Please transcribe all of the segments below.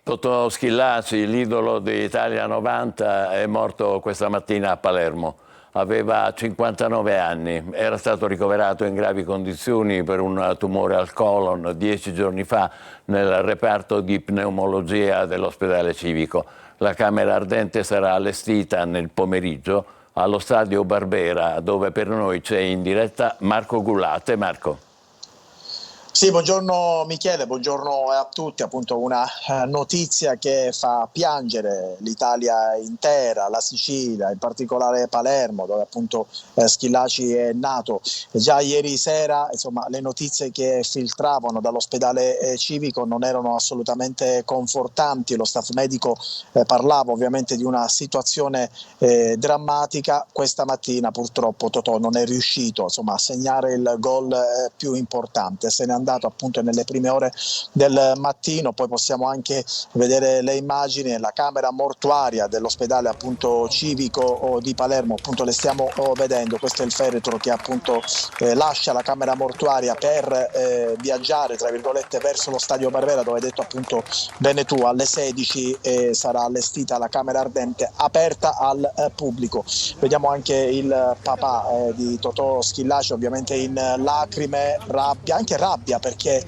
Totò Schillaci, l'idolo di Italia 90, è morto questa mattina a Palermo. Aveva 59 anni, era stato ricoverato in gravi condizioni per un tumore al colon 10 giorni fa nel reparto di pneumologia dell'ospedale civico. La camera ardente sarà allestita nel pomeriggio allo stadio Barbera, dove per noi c'è in diretta Marco Gullate. Marco. Sì, buongiorno Michele, buongiorno a tutti. Appunto una notizia che fa piangere l'Italia intera, la Sicilia, in particolare Palermo, dove appunto Schillaci è nato. Già ieri sera, insomma, le notizie che filtravano dall'ospedale civico non erano assolutamente confortanti. Lo staff medico parlava ovviamente di una situazione drammatica. Questa mattina purtroppo Totò non è riuscito, insomma, a segnare il gol più importante. Se n'è andato appunto nelle prime ore del mattino. Poi possiamo anche vedere le immagini, la camera mortuaria dell'ospedale appunto civico di Palermo, appunto le stiamo vedendo. Questo è il feretro che appunto lascia la camera mortuaria per viaggiare tra virgolette verso lo stadio Barbera, dove hai detto appunto bene tu, alle 16 sarà allestita la camera ardente aperta al pubblico. Vediamo anche il papà di Totò Schillaci, ovviamente in lacrime, rabbia, anche rabbia, perché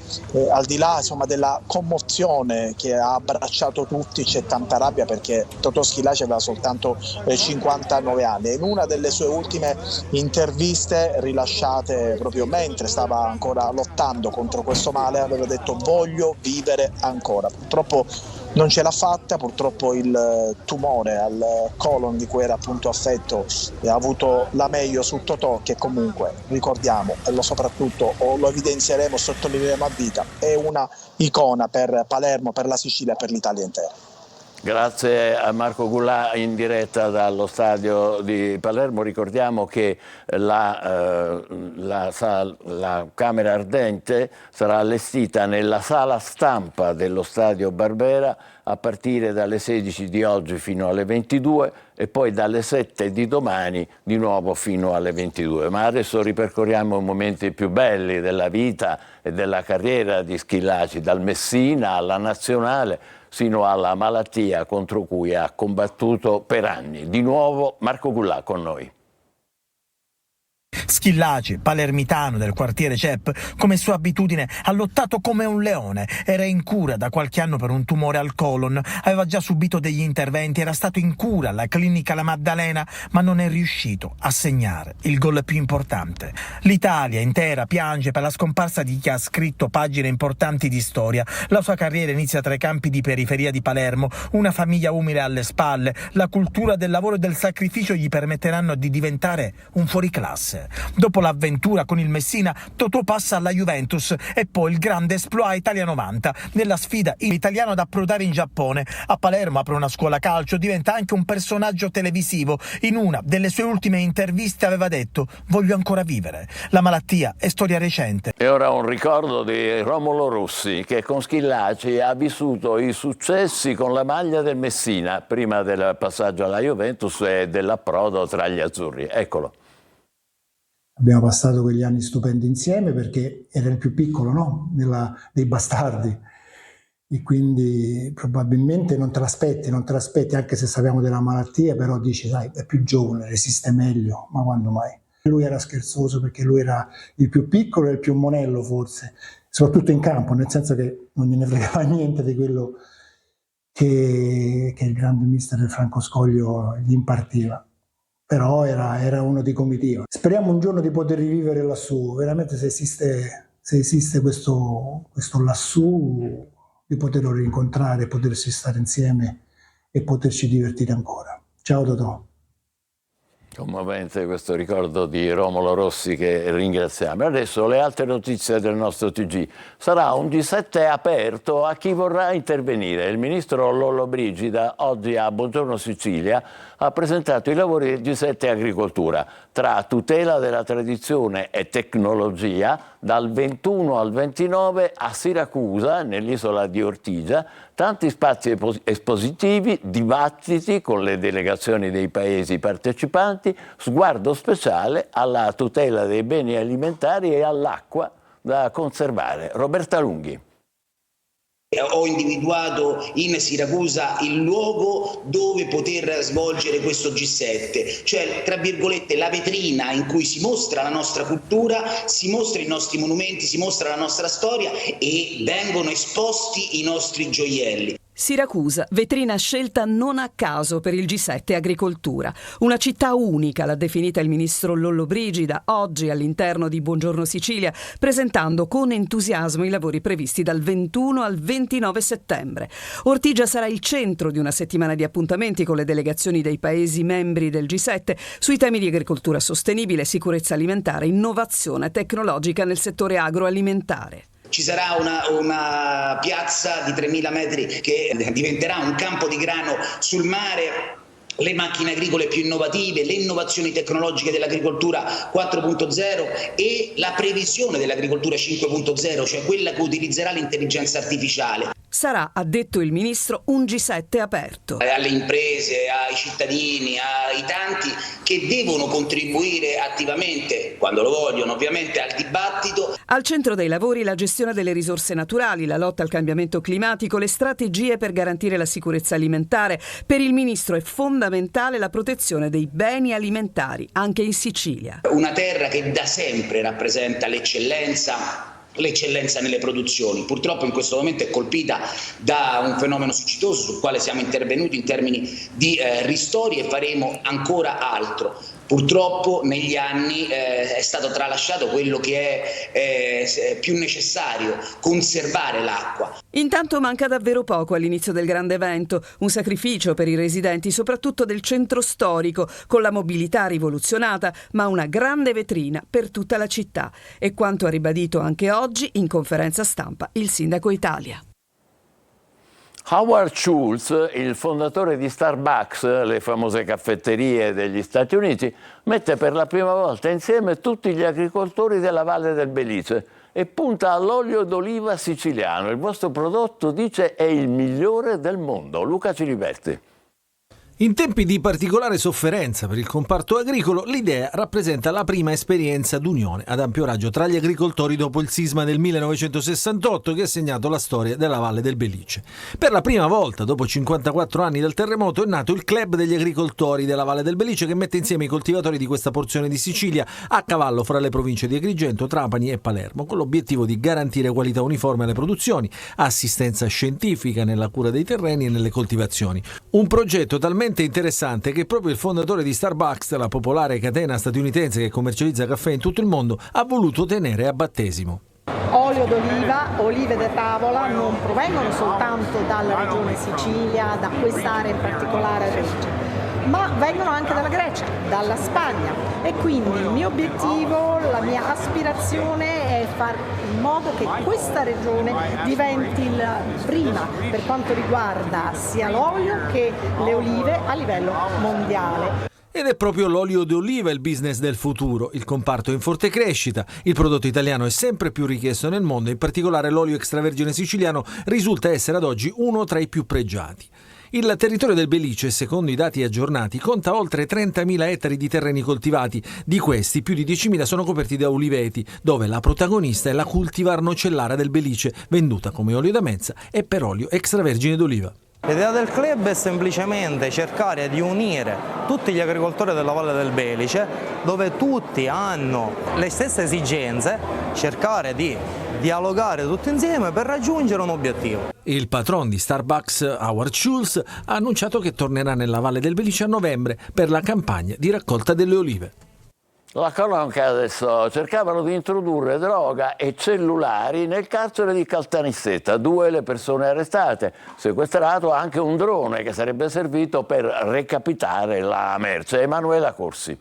al di là insomma della commozione che ha abbracciato tutti, c'è tanta rabbia perché Totò Schillaci aveva soltanto 59 anni. In una delle sue ultime interviste rilasciate proprio mentre stava ancora lottando contro questo male aveva detto: voglio vivere ancora. Purtroppo non ce l'ha fatta, purtroppo il tumore al colon di cui era appunto affetto ha avuto la meglio su Totò, che comunque ricordiamo e soprattutto lo evidenzieremo, sottolineeremo a vita, è una icona per Palermo, per la Sicilia e per l'Italia intera. Grazie a Marco Gullà in diretta dallo stadio di Palermo. Ricordiamo che la camera ardente sarà allestita nella sala stampa dello stadio Barbera a partire dalle 16 di oggi fino alle 22 e poi dalle 7 di domani di nuovo fino alle 22. Ma adesso ripercorriamo i momenti più belli della vita e della carriera di Schillaci, dal Messina alla Nazionale sino alla malattia contro cui ha combattuto per anni. Di nuovo Marco Gullà con noi. Schillaci, palermitano del quartiere CEP, come sua abitudine ha lottato come un leone, era in cura da qualche anno per un tumore al colon, aveva già subito degli interventi, era stato in cura alla clinica La Maddalena, ma non è riuscito a segnare il gol più importante. L'Italia intera piange per la scomparsa di chi ha scritto pagine importanti di storia. La sua carriera inizia tra i campi di periferia di Palermo, una famiglia umile alle spalle, la cultura del lavoro e del sacrificio gli permetteranno di diventare un fuoriclasse. Dopo l'avventura con il Messina, Totò passa alla Juventus e poi il grande exploit Italia 90 nella sfida italiano ad approdare in Giappone. A Palermo apre una scuola calcio, diventa anche un personaggio televisivo. In una delle sue ultime interviste aveva detto: voglio ancora vivere. La malattia è storia recente. E ora un ricordo di Romolo Rossi, che con Schillaci ha vissuto i successi con la maglia del Messina prima del passaggio alla Juventus e dell'approdo tra gli azzurri. Eccolo. Abbiamo passato quegli anni stupendi insieme perché era il più piccolo, no? Dei bastardi. E quindi probabilmente non te l'aspetti, anche se sappiamo della malattia, però dici, dai, è più giovane, resiste meglio, ma quando mai? Lui era scherzoso perché lui era il più piccolo e il più monello forse, soprattutto in campo, nel senso che non gliene fregava niente di quello che il grande mister Franco Scoglio gli impartiva. Però era uno di comitiva. Speriamo un giorno di poter rivivere lassù, veramente se esiste questo lassù, di poterlo rincontrare, potersi stare insieme e poterci divertire ancora. Ciao Totò. Commovente questo ricordo di Romolo Rossi, che ringraziamo. Adesso le altre notizie del nostro TG. Sarà un G7 aperto a chi vorrà intervenire. Il ministro Lollobrigida oggi a Buongiorno Sicilia ha presentato i lavori del G7 Agricoltura, tra tutela della tradizione e tecnologia, dal 21 al 29 a Siracusa, nell'isola di Ortigia, tanti spazi espositivi, dibattiti con le delegazioni dei paesi partecipanti, sguardo speciale alla tutela dei beni alimentari e all'acqua da conservare. Roberta Lunghi. Ho individuato in Siracusa il luogo dove poter svolgere questo G7, cioè tra virgolette la vetrina in cui si mostra la nostra cultura, si mostra i nostri monumenti, si mostra la nostra storia e vengono esposti i nostri gioielli. Siracusa, vetrina scelta non a caso per il G7 Agricoltura. Una città unica, l'ha definita il ministro Lollobrigida oggi all'interno di Buongiorno Sicilia, presentando con entusiasmo i lavori previsti dal 21 al 29 settembre. Ortigia sarà il centro di una settimana di appuntamenti con le delegazioni dei paesi membri del G7 sui temi di agricoltura sostenibile, sicurezza alimentare, innovazione tecnologica nel settore agroalimentare. Ci sarà una piazza di 3.000 metri che diventerà un campo di grano sul mare, le macchine agricole più innovative, le innovazioni tecnologiche dell'agricoltura 4.0 e la previsione dell'agricoltura 5.0, cioè quella che utilizzerà l'intelligenza artificiale. Sarà, ha detto il ministro, un G7 aperto. Alle imprese, ai cittadini, ai tanti che devono contribuire attivamente, quando lo vogliono ovviamente, al dibattito. Al centro dei lavori la gestione delle risorse naturali, la lotta al cambiamento climatico, le strategie per garantire la sicurezza alimentare. Per il ministro è fondamentale la protezione dei beni alimentari, anche in Sicilia. Una terra che da sempre rappresenta l'eccellenza nelle produzioni. Purtroppo in questo momento è colpita da un fenomeno siccitoso sul quale siamo intervenuti in termini di ristori e faremo ancora altro. Purtroppo negli anni è stato tralasciato quello che è più necessario, conservare l'acqua. Intanto manca davvero poco all'inizio del grande evento, un sacrificio per i residenti, soprattutto del centro storico, con la mobilità rivoluzionata, ma una grande vetrina per tutta la città. E quanto ha ribadito anche oggi in conferenza stampa il sindaco Italia. Howard Schultz, il fondatore di Starbucks, le famose caffetterie degli Stati Uniti, mette per la prima volta insieme tutti gli agricoltori della Valle del Belice e punta all'olio d'oliva siciliano. Il vostro prodotto, dice, è il migliore del mondo. Luca Ciliberti. In tempi di particolare sofferenza per il comparto agricolo, l'idea rappresenta la prima esperienza d'unione ad ampio raggio tra gli agricoltori dopo il sisma del 1968 che ha segnato la storia della Valle del Belice. Per la prima volta, dopo 54 anni dal terremoto, è nato il Club degli agricoltori della Valle del Belice che mette insieme i coltivatori di questa porzione di Sicilia a cavallo fra le province di Agrigento, Trapani e Palermo, con l'obiettivo di garantire qualità uniforme alle produzioni, assistenza scientifica nella cura dei terreni e nelle coltivazioni. Un progetto talmente interessante che proprio il fondatore di Starbucks, la popolare catena statunitense che commercializza caffè in tutto il mondo, ha voluto tenere a battesimo. Olio d'oliva, olive da tavola non provengono soltanto dalla regione Sicilia, da quest'area in particolare regione, ma vengono anche dalla Grecia, dalla Spagna e quindi il mio obiettivo, la mia aspirazione è far in modo che questa regione diventi la prima per quanto riguarda sia l'olio che le olive a livello mondiale. Ed è proprio l'olio d'oliva il business del futuro. Il comparto è in forte crescita, il prodotto italiano è sempre più richiesto nel mondo, in particolare l'olio extravergine siciliano risulta essere ad oggi uno tra i più pregiati. Il territorio del Belice, secondo i dati aggiornati, conta oltre 30.000 ettari di terreni coltivati. Di questi, più di 10.000 sono coperti da uliveti, dove la protagonista è la cultivar nocellara del Belice, venduta come olio da mensa e per olio extravergine d'oliva. L'idea del club è semplicemente cercare di unire tutti gli agricoltori della Valle del Belice, dove tutti hanno le stesse esigenze, cercare di dialogare tutti insieme per raggiungere un obiettivo. Il patron di Starbucks, Howard Schultz, ha annunciato che tornerà nella Valle del Belice a novembre per la campagna di raccolta delle olive. La cronaca adesso: cercavano di introdurre droga e cellulari nel carcere di Caltanissetta. 2 le persone arrestate, sequestrato anche un drone che sarebbe servito per recapitare la merce. Emanuela Corsi.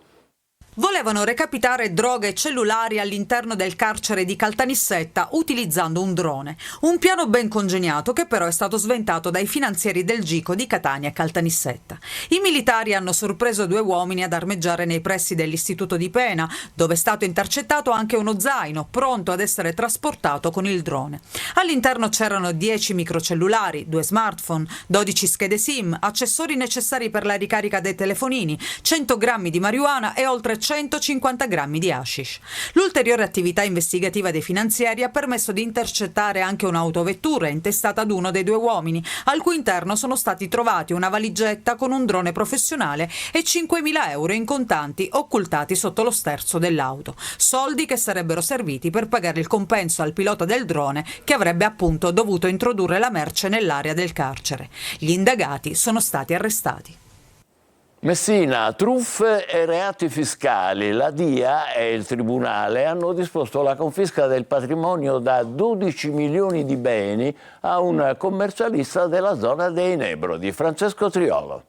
Volevano recapitare droga e cellulari all'interno del carcere di Caltanissetta utilizzando un drone. Un piano ben congegnato che però è stato sventato dai finanzieri del GICO di Catania e Caltanissetta. I militari hanno sorpreso 2 uomini ad armeggiare nei pressi dell'istituto di pena, dove è stato intercettato anche uno zaino pronto ad essere trasportato con il drone. All'interno c'erano 10 microcellulari, 2 smartphone, 12 schede SIM, accessori necessari per la ricarica dei telefonini, 100 grammi di marijuana e oltre 150 grammi di hashish. L'ulteriore attività investigativa dei finanzieri ha permesso di intercettare anche un'autovettura intestata ad uno dei due uomini, al cui interno sono stati trovati una valigetta con un drone professionale e 5.000 euro in contanti occultati sotto lo sterzo dell'auto. Soldi che sarebbero serviti per pagare il compenso al pilota del drone che avrebbe appunto dovuto introdurre la merce nell'area del carcere. Gli indagati sono stati arrestati. Messina, truffe e reati fiscali. La DIA e il Tribunale hanno disposto la confisca del patrimonio da 12 milioni di beni a un commercialista della zona dei Nebrodi, Francesco Triolo.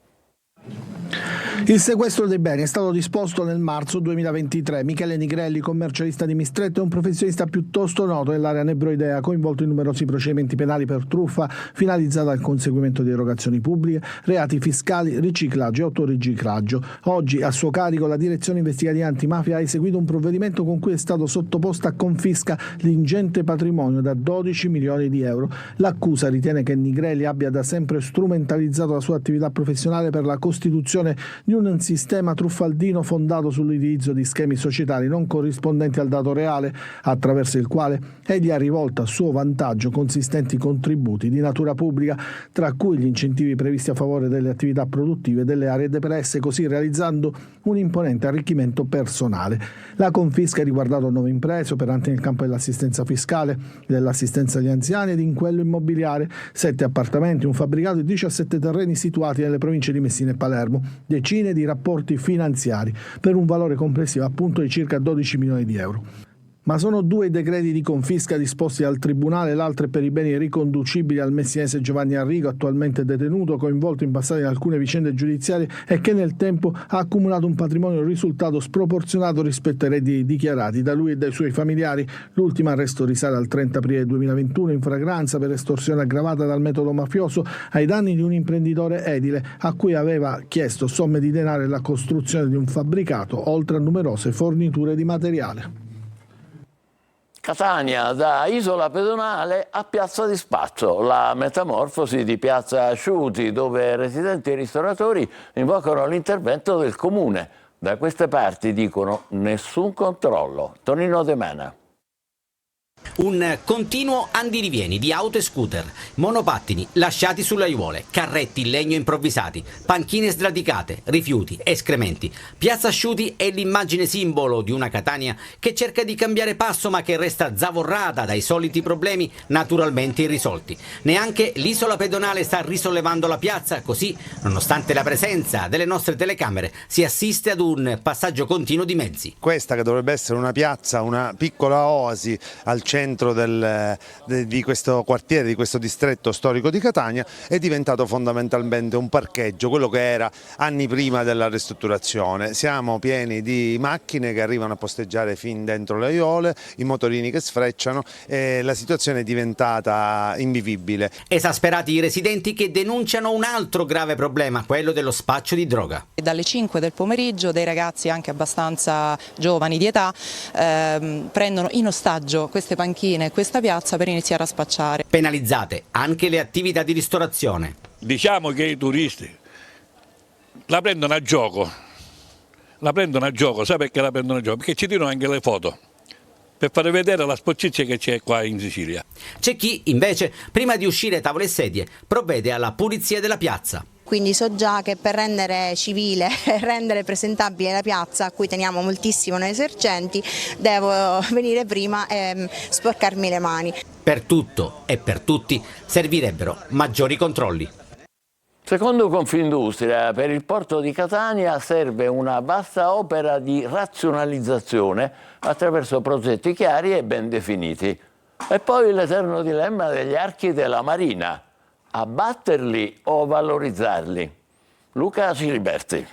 Il sequestro dei beni è stato disposto nel marzo 2023. Michele Nigrelli, commercialista di Mistretto, è un professionista piuttosto noto nell'area nebroidea, coinvolto in numerosi procedimenti penali per truffa finalizzata al conseguimento di erogazioni pubbliche, reati fiscali, riciclaggio e autoriciclaggio. Oggi a suo carico la Direzione Investigativa Antimafia ha eseguito un provvedimento con cui è stato sottoposto a confisca l'ingente patrimonio da 12 milioni di euro. L'accusa ritiene che Nigrelli abbia da sempre strumentalizzato la sua attività professionale per la costituzione di un sistema truffaldino fondato sull'utilizzo di schemi societari non corrispondenti al dato reale, attraverso il quale egli ha rivolto a suo vantaggio consistenti contributi di natura pubblica, tra cui gli incentivi previsti a favore delle attività produttive delle aree depresse, così realizzando un imponente arricchimento personale. La confisca ha riguardato 9 imprese operanti nel campo dell'assistenza fiscale, dell'assistenza agli anziani ed in quello immobiliare, 7 appartamenti, un fabbricato e 17 terreni situati nelle province di Messina e Palermo, decine di rapporti finanziari per un valore complessivo appunto di circa 12 milioni di euro. Ma sono 2 i decreti di confisca disposti dal Tribunale, l'altro è per i beni riconducibili al messinese Giovanni Arrigo, attualmente detenuto, coinvolto in passato in alcune vicende giudiziarie e che nel tempo ha accumulato un patrimonio risultato sproporzionato rispetto ai redditi dichiarati da lui e dai suoi familiari. L'ultimo arresto risale al 30 aprile 2021 in flagranza per estorsione aggravata dal metodo mafioso ai danni di un imprenditore edile a cui aveva chiesto somme di denaro e la costruzione di un fabbricato, oltre a numerose forniture di materiale. Catania, da isola pedonale a piazza di spaccio, la metamorfosi di piazza Asciuti, dove residenti e ristoratori invocano l'intervento del comune. Da queste parti dicono nessun controllo. Tonino De Mana. Un continuo andirivieni di auto e scooter, monopattini lasciati sulle aiuole, carretti in legno improvvisati, panchine sradicate, rifiuti, escrementi. Piazza Asciuti è l'immagine simbolo di una Catania che cerca di cambiare passo ma che resta zavorrata dai soliti problemi naturalmente irrisolti. Neanche l'isola pedonale sta risollevando la piazza, così, nonostante la presenza delle nostre telecamere, si assiste ad un passaggio continuo di mezzi. Questa che dovrebbe essere una piazza, una piccola oasi al centro di questo quartiere, di questo distretto storico di Catania, è diventato fondamentalmente un parcheggio, quello che era anni prima della ristrutturazione. Siamo pieni di macchine che arrivano a posteggiare fin dentro le aiuole, i motorini che sfrecciano e la situazione è diventata invivibile. Esasperati i residenti che denunciano un altro grave problema, quello dello spaccio di droga. Dalle 5 del pomeriggio dei ragazzi anche abbastanza giovani di età prendono in ostaggio queste panchine, questa piazza per iniziare a spacciare. Penalizzate anche le attività di ristorazione. Diciamo che i turisti la prendono a gioco, sai perché la prendono a gioco? Perché ci tirano anche le foto per fare vedere la sporcizia che c'è qua in Sicilia. C'è chi invece, prima di uscire tavole e sedie, provvede alla pulizia della piazza. Quindi so già che per rendere civile e rendere presentabile la piazza, a cui teniamo moltissimo noi esercenti, devo venire prima e sporcarmi le mani. Per tutto e per tutti servirebbero maggiori controlli. Secondo Confindustria, per il porto di Catania serve una vasta opera di razionalizzazione attraverso progetti chiari e ben definiti. E poi l'eterno dilemma degli archi della Marina. Abbatterli o valorizzarli? Luca Ciliberti.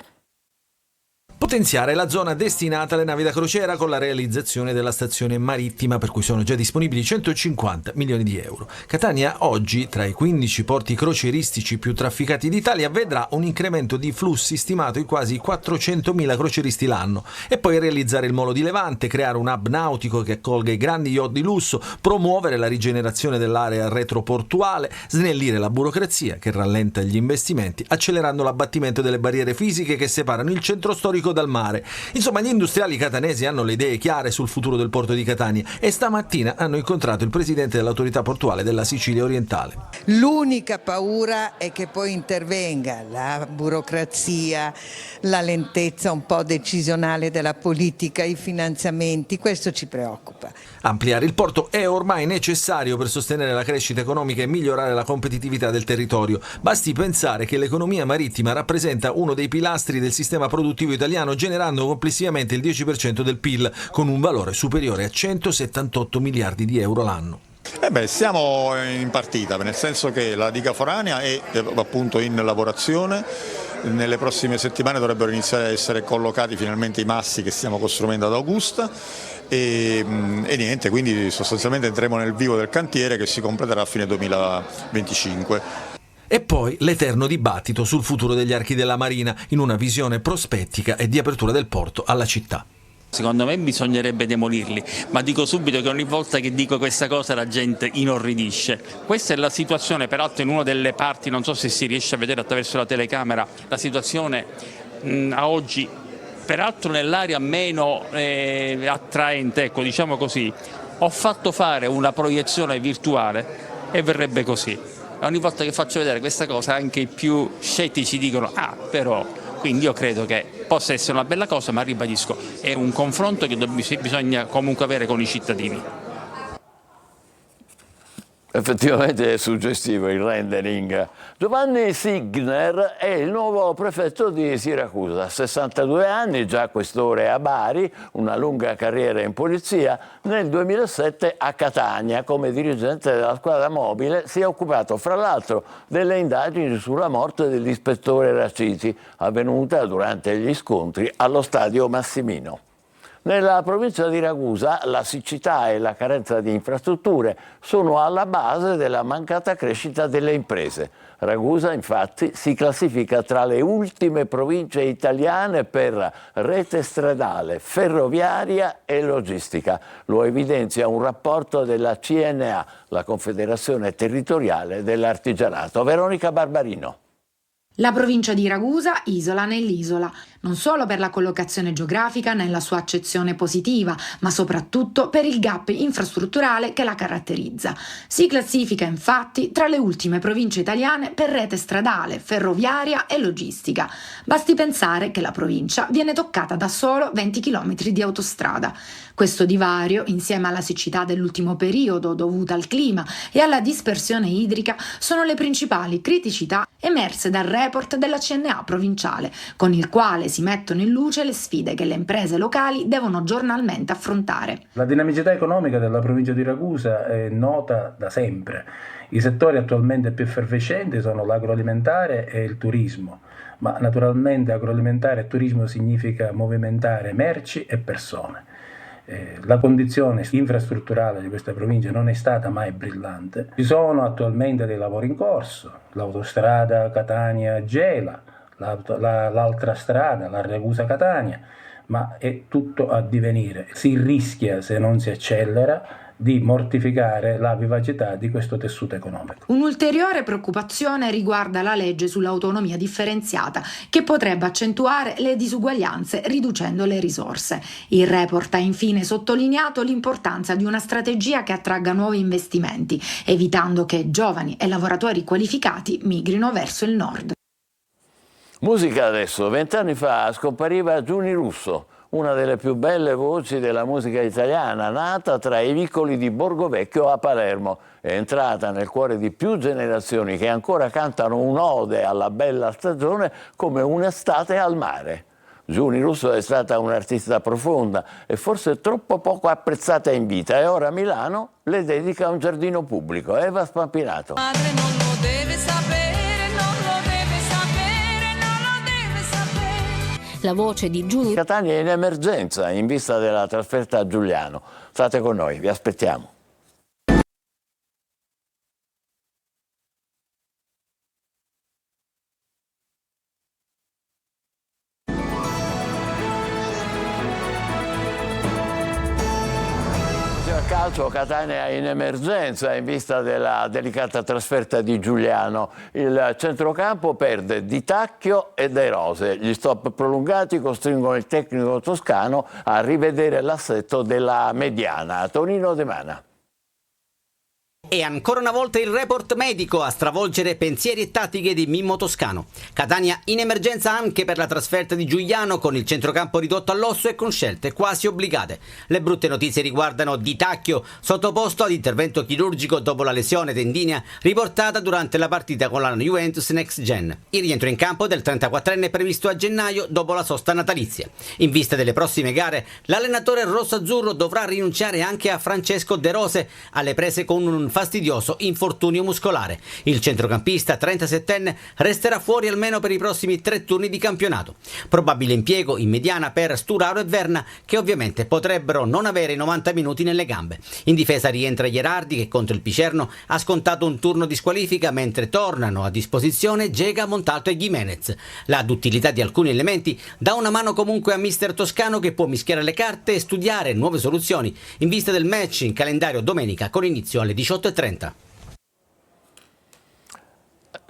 Potenziare la zona destinata alle navi da crociera con la realizzazione della stazione marittima, per cui sono già disponibili 150 milioni di euro. Catania oggi, tra i 15 porti crocieristici più trafficati d'Italia, vedrà un incremento di flussi stimato in quasi 400.000 crocieristi l'anno. E poi realizzare il molo di Levante, creare un hub nautico che accolga i grandi yacht di lusso, promuovere la rigenerazione dell'area retroportuale, snellire la burocrazia che rallenta gli investimenti, accelerando l'abbattimento delle barriere fisiche che separano il centro storico Atlantico dal mare. Insomma, gli industriali catanesi hanno le idee chiare sul futuro del porto di Catania e stamattina hanno incontrato il presidente dell'autorità portuale della Sicilia orientale. L'unica paura è che poi intervenga la burocrazia, la lentezza un po' decisionale della politica, i finanziamenti, questo ci preoccupa. Ampliare il porto è ormai necessario per sostenere la crescita economica e migliorare la competitività del territorio. Basti pensare che l'economia marittima rappresenta uno dei pilastri del sistema produttivo italiano, generando complessivamente il 10% del PIL, con un valore superiore a 178 miliardi di euro l'anno. Siamo in partita, nel senso che la diga foranea è appunto in lavorazione. Nelle prossime settimane dovrebbero iniziare a essere collocati finalmente i massi che stiamo costruendo ad Augusta e niente, quindi sostanzialmente entreremo nel vivo del cantiere che si completerà a fine 2025. E poi l'eterno dibattito sul futuro degli archi della Marina, in una visione prospettica e di apertura del porto alla città. Secondo me bisognerebbe demolirli, ma dico subito che ogni volta che dico questa cosa la gente inorridisce. Questa è la situazione, peraltro in una delle parti, non so se si riesce a vedere attraverso la telecamera, la situazione a oggi, peraltro nell'area meno attraente, ecco, diciamo così. Ho fatto fare una proiezione virtuale e verrebbe così. Ogni volta che faccio vedere questa cosa anche i più scettici dicono però... Quindi io credo che possa essere una bella cosa, ma ribadisco, è un confronto che bisogna comunque avere con i cittadini. Effettivamente è suggestivo il rendering. Giovanni Signer è il nuovo prefetto di Siracusa, 62 anni, già questore a Bari, una lunga carriera in polizia. Nel 2007 a Catania, come dirigente della squadra mobile, si è occupato fra l'altro delle indagini sulla morte dell'ispettore Raciti, avvenuta durante gli scontri allo stadio Massimino. Nella provincia di Ragusa la siccità e la carenza di infrastrutture sono alla base della mancata crescita delle imprese. Ragusa infatti si classifica tra le ultime province italiane per rete stradale, ferroviaria e logistica. Lo evidenzia un rapporto della CNA, la Confederazione Territoriale dell'Artigianato. Veronica Barbarino. La provincia di Ragusa isola nell'isola, non solo per la collocazione geografica nella sua accezione positiva, ma soprattutto per il gap infrastrutturale che la caratterizza. Si classifica infatti tra le ultime province italiane per rete stradale, ferroviaria e logistica. Basti pensare che la provincia viene toccata da solo 20 km di autostrada. Questo divario, insieme alla siccità dell'ultimo periodo dovuta al clima e alla dispersione idrica, sono le principali criticità emerse dal report della CNA provinciale, con il quale si mettono in luce le sfide che le imprese locali devono giornalmente affrontare. La dinamicità economica della provincia di Ragusa è nota da sempre. I settori attualmente più effervescenti sono l'agroalimentare e il turismo, ma naturalmente agroalimentare e turismo significa movimentare merci e persone. La condizione infrastrutturale di questa provincia non è stata mai brillante. Ci sono attualmente dei lavori in corso, l'autostrada Catania-Gela, l'altra strada, la Ragusa-Catania, ma è tutto a divenire. Si rischia, se non si accelera, di mortificare la vivacità di questo tessuto economico. Un'ulteriore preoccupazione riguarda la legge sull'autonomia differenziata, che potrebbe accentuare le disuguaglianze riducendo le risorse. Il report ha infine sottolineato l'importanza di una strategia che attragga nuovi investimenti, evitando che giovani e lavoratori qualificati migrino verso il nord. Musica adesso. 20 anni fa scompariva Giuni Russo, una delle più belle voci della musica italiana, nata tra i vicoli di Borgovecchio a Palermo. È entrata nel cuore di più generazioni che ancora cantano un'ode alla bella stagione come un'estate al mare. Giuni Russo è stata un'artista profonda e forse troppo poco apprezzata in vita, e ora Milano le dedica un giardino pubblico. Eva Spampinato. Madre non lo deve sapere, non lo deve sapere, non lo deve sapere. La voce di Giuni. Catania è in emergenza in vista della trasferta a Giuliano. State con noi, vi aspettiamo. calcio Catania in emergenza in vista della delicata trasferta di Giuliano. Il centrocampo perde Di Tacchio e De Rose. Gli stop prolungati costringono il tecnico toscano a rivedere l'assetto della mediana. Tonino De Mana. E ancora una volta il report medico a stravolgere pensieri e tattiche di Mimmo Toscano. Catania in emergenza anche per la trasferta di Giuliano, con il centrocampo ridotto all'osso e con scelte quasi obbligate. Le brutte notizie riguardano Di Tacchio, sottoposto ad intervento chirurgico dopo la lesione tendinea riportata durante la partita con la Juventus Next Gen. Il rientro in campo del 34enne è previsto a gennaio dopo la sosta natalizia. In vista delle prossime gare, l'allenatore rossazzurro dovrà rinunciare anche a Francesco De Rose, alle prese con un fastidioso infortunio muscolare. Il centrocampista 37enne resterà fuori almeno per i prossimi 3 turni di campionato. Probabile impiego in mediana per Sturaro e Verna, che ovviamente potrebbero non avere i 90 minuti nelle gambe. In difesa rientra Gherardi, che contro il Picerno ha scontato un turno di squalifica, mentre tornano a disposizione Gega, Montalto e Gimenez. La duttilità di alcuni elementi dà una mano comunque a mister Toscano, che può mischiare le carte e studiare nuove soluzioni in vista del match in calendario domenica con inizio alle 18:30.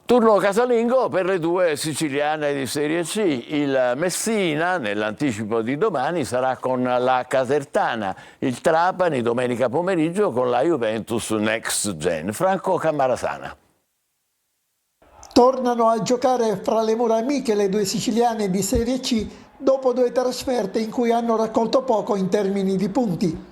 Turno casalingo per le 2 siciliane di Serie C. Il Messina, nell'anticipo di domani, sarà con la Casertana. Il Trapani domenica pomeriggio con la Juventus Next Gen. Franco Cammarasana. Tornano a giocare fra le mura amiche le 2 siciliane di Serie C dopo 2 trasferte in cui hanno raccolto poco in termini di punti.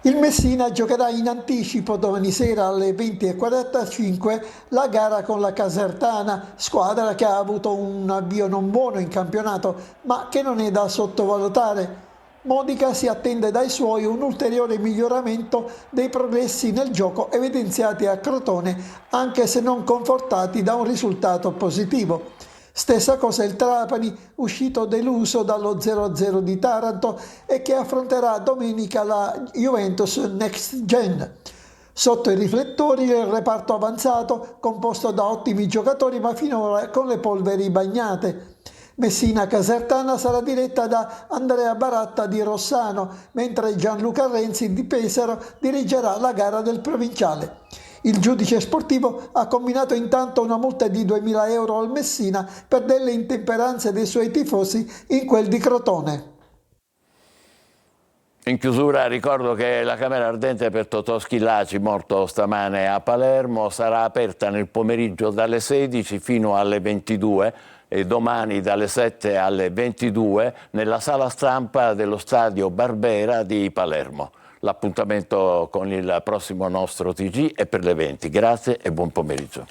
Il Messina giocherà in anticipo domani sera alle 20:45 la gara con la Casertana, squadra che ha avuto un avvio non buono in campionato, ma che non è da sottovalutare. Modica si attende dai suoi un ulteriore miglioramento dei progressi nel gioco evidenziati a Crotone, anche se non confortati da un risultato positivo. Stessa cosa il Trapani, uscito deluso dallo 0-0 di Taranto e che affronterà domenica la Juventus Next Gen. Sotto i riflettori il reparto avanzato, composto da ottimi giocatori ma finora con le polveri bagnate. Messina Casertana sarà diretta da Andrea Baratta di Rossano, mentre Gianluca Renzi di Pesaro dirigerà la gara del provinciale. Il giudice sportivo ha combinato intanto una multa di 2.000 euro al Messina per delle intemperanze dei suoi tifosi in quel di Crotone. In chiusura ricordo che la Camera Ardente per Totò Schillaci, morto stamane a Palermo, sarà aperta nel pomeriggio dalle 16 fino alle 22 e domani dalle 7 alle 22 nella sala stampa dello stadio Barbera di Palermo. L'appuntamento con il prossimo nostro TG è per le 20. Grazie e buon pomeriggio.